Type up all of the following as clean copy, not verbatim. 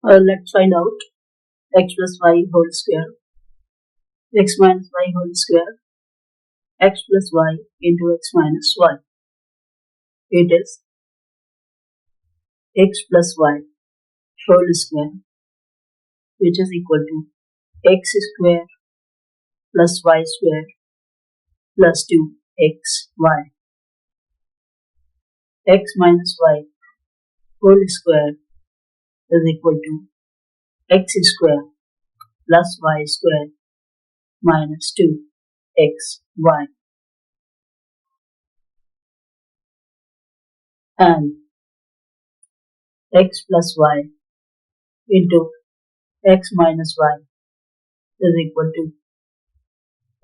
Let's find out x plus y whole square, x minus y whole square, x plus y into x minus y. It is x plus y whole square, which is equal to x square plus y square plus 2xy. X minus y whole square is equal to x square plus y square minus 2xy, and x plus y into x minus y is equal to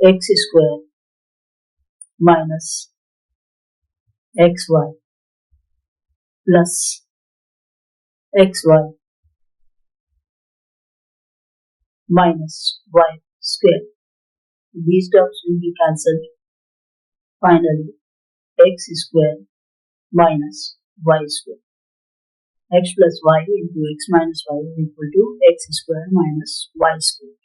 x square minus xy plus xy minus y square. These terms will be cancelled. Finally, x square minus y square. X plus y into x minus y is equal to x square minus y square.